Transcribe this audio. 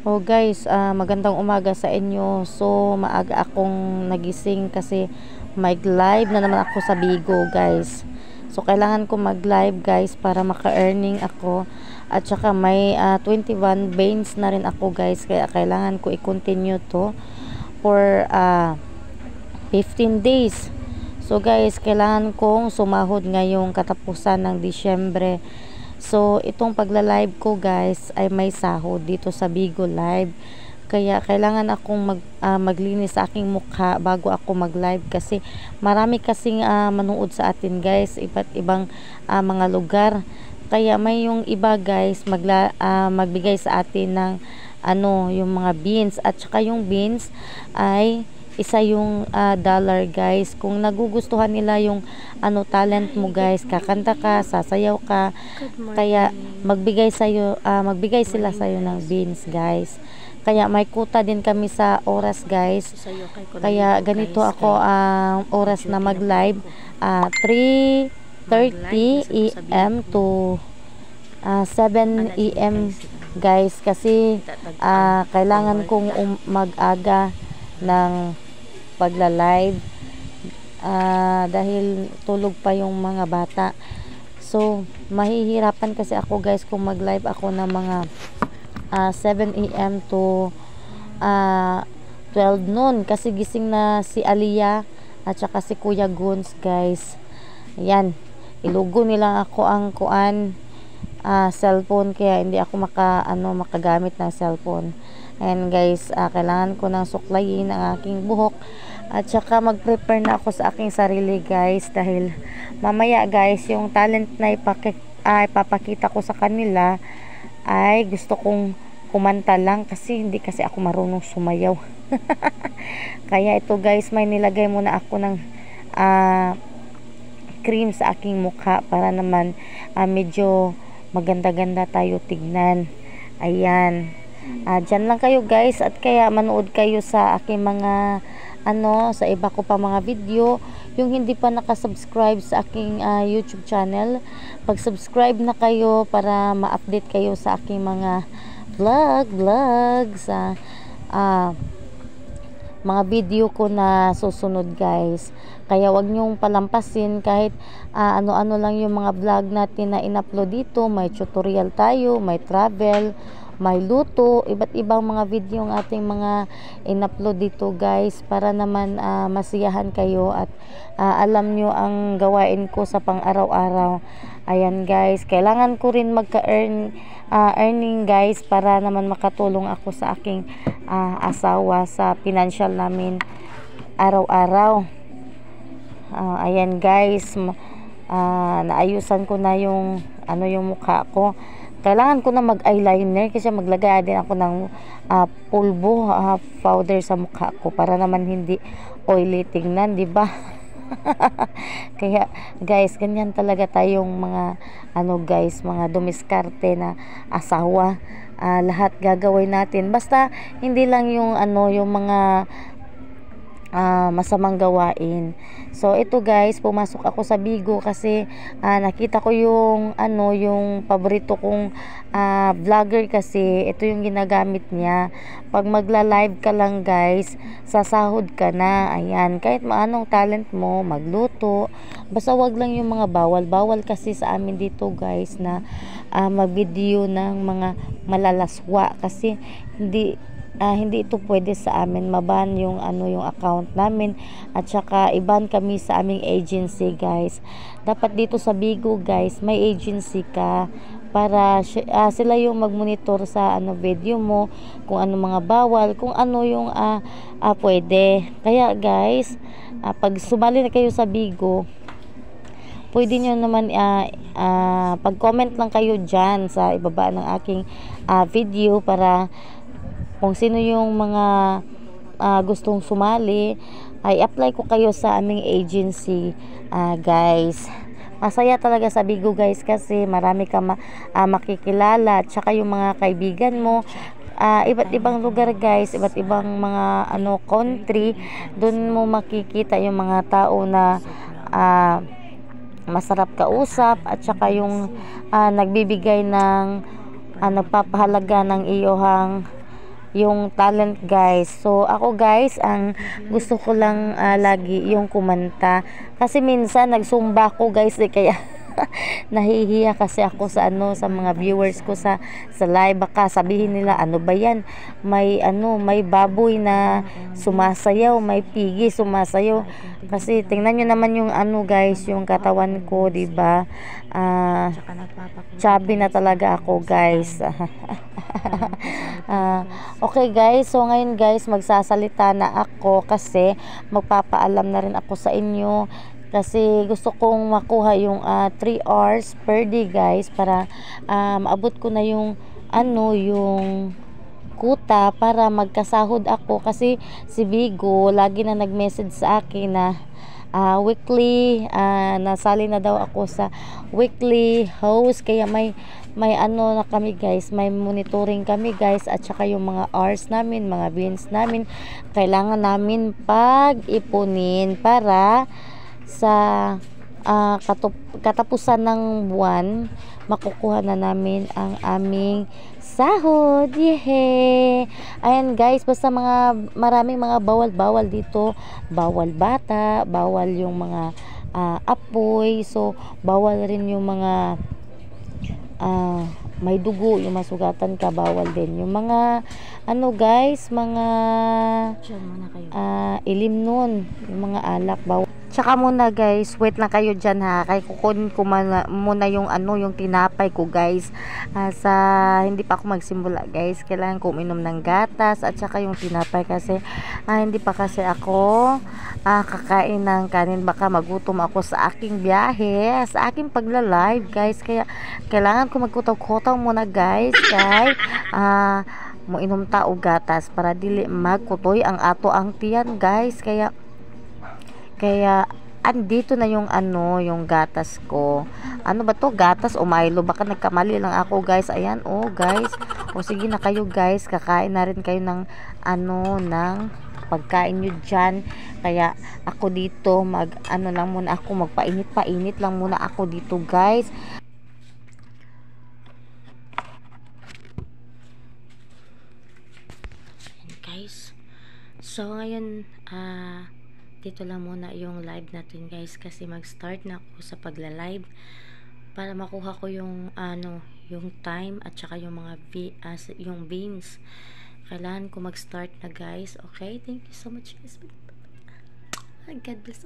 Oh guys, magandang umaga sa inyo. So, maaga akong nagising kasi mag-live na naman ako sa Bigo guys. So, kailangan ko mag-live guys para maka-earning ako. At saka may 21 veins na rin ako guys. Kaya kailangan ko i-continue to for 15 days. So guys, kailangan kong sumahod ngayong katapusan ng Disyembre. So, itong pagla-live ko guys ay may sahod dito sa Bigo Live. Kaya kailangan akong maglinis sa aking mukha bago ako mag-live kasi marami kasing manood sa atin guys, iba't ibang mga lugar. Kaya may yung iba guys magbigay sa atin ng yung mga beans, at saka yung beans ay isa yung dollar guys. Kung nagugustuhan nila yung talent mo guys, kakanta ka, sasayaw ka, kaya magbigay sila sa'yo ng beans guys. Kaya may kuta din kami sa oras guys. Kaya ganito ako ang oras na mag live, 3:30 AM to 7 AM guys, kasi kailangan kong mag-aga ng pagla-live dahil tulog pa yung mga bata. So mahihirapan kasi ako guys kung mag-live ako ng mga 7 AM to 12 noon kasi gising na si Aliyah at saka si Kuya Guns guys. Ayan, ilugo nila ako ang cellphone, kaya hindi ako makagamit ng cellphone. And guys, kailangan ko nang suklayin ang aking buhok at saka mag-prepare na ako sa aking sarili guys, dahil mamaya guys yung talent na ipapakita ko sa kanila ay gusto kong kumanta lang kasi hindi kasi ako marunong sumayaw. Kaya ito guys, may nilagay muna ako ng cream sa aking mukha para naman medyo maganda-ganda tayo tignan. Ayan. Dyan lang kayo guys, at kaya manood kayo sa aking mga sa iba ko pa mga video. Yung hindi pa nakasubscribe sa aking YouTube channel, pag-subscribe na kayo para ma-update kayo sa aking mga vlogs, mga video ko na susunod guys. Kaya wag nyong palampasin kahit ano-ano lang yung mga vlog natin na in-upload dito. May tutorial tayo, may travel, may luto, iba't ibang mga video ang ating mga in-upload dito guys, para naman masiyahan kayo at alam nyo ang gawain ko sa pang-araw-araw. Ayan guys, kailangan ko rin earning guys para naman makatulong ako sa aking asawa sa financial namin araw-araw. Ayan guys, naayusan ko na yung mukha ko. Kailangan ko na mag-eyeliner kasi maglagay din ako ng pulbo, powder sa mukha ko para naman hindi oily tingnan, di ba? Kaya guys, ganyan talaga tayong mga guys, mga dumiskarte na asawa. Lahat gagawin natin basta hindi lang yung yung mga masamang gawain. So ito guys, pumasok ako sa Bigo kasi nakita ko yung yung paborito kong vlogger, kasi ito yung ginagamit niya. Pag magla-live ka lang guys, sasahod ka na. Ayan, kahit maanong talent mo, magluto, basta wag lang yung mga bawal kasi sa amin dito guys na mag-video ng mga malalaswa, kasi hindi ito pwede sa amin. Maban yung yung account namin, at saka iban kami sa aming agency guys. Dapat dito sa Bigo guys may agency ka para sila yung mag-monitor sa video mo, kung ano mga bawal, kung ano yung pwede. Kaya guys, pag sumali na kayo sa Bigo, pwede nyo naman pag-comment lang kayo dyan sa ibaba ng aking video, para kung sino yung mga gustong sumali ay apply ko kayo sa aming agency guys. Masaya talaga sa Bigo guys kasi marami ka makikilala, at saka yung mga kaibigan mo iba't ibang lugar guys, iba't ibang mga country. Doon mo makikita yung mga tao na masarap kausap, at saka yung nagbibigay ng nagpapahalaga ng iyohang yung talent guys. So ako guys, ang gusto ko lang lagi yung kumanta. Kasi minsan nagsumba ko guys kaya nahihiya kasi ako sa sa mga viewers ko sa live, baka sabihin nila ano ba yan, may baboy na sumasayaw, may pigi sumasayaw. Kasi tingnan nyo naman yung guys, yung katawan ko, 'di ba? Chubby na talaga ako guys. Okay guys, so ngayon guys magsasalita na ako kasi magpapaalam na rin ako sa inyo. Kasi gusto kong makuha yung 3 hours per day guys, para maabot ko na yung yung kuta para magkasahod ako. Kasi si Bigo lagi na nag-message sa akin na weekly, nasali na daw ako sa weekly host, kaya may na kami guys, may monitoring kami guys, at saka yung mga hours namin, mga bins namin, kailangan namin pag-ipunin para sa katapusan ng buwan makukuha na namin ang aming sahod. Yehe! Ayan guys, basta maraming mga bawal dito, bawal bata, bawal yung mga apoy, so bawal rin yung mga may dugo, yung masugatan ka, bawal din yung mga guys, mga ilim nun, yung mga alak, bawal. Tsaka muna guys, wait lang kayo dyan ha, kay kukunin ko muna yung yung tinapay ko guys. Hindi pa ako magsimula guys, kailangan ko uminom ng gatas at saka yung tinapay, kasi hindi pa kasi ako kakain ng kanin, baka magutom ako sa aking biyahe, sa aking pagla-live guys, kaya kailangan ko magkutaw-kutaw muna guys, kay moinom ta og gatas para dili magkutoy ang ato ang tiyan guys. Kaya andito na yung yung gatas ko. Ano ba to, gatas o Milo? Baka nagkamali lang ako guys. Ayan, guys. O sige na kayo guys, kakain na rin kayo ng ng pagkain nyo dyan. Kaya ako dito lang muna ako, magpainit lang muna ako dito guys. Ayan guys, so ngayon dito lang muna yung live natin guys, kasi mag-start na ako sa pagla-live para makuha ko yung yung time at saka yung mga yung beans. Kailangan ko mag-start na guys. Okay, thank you so much guys. God bless.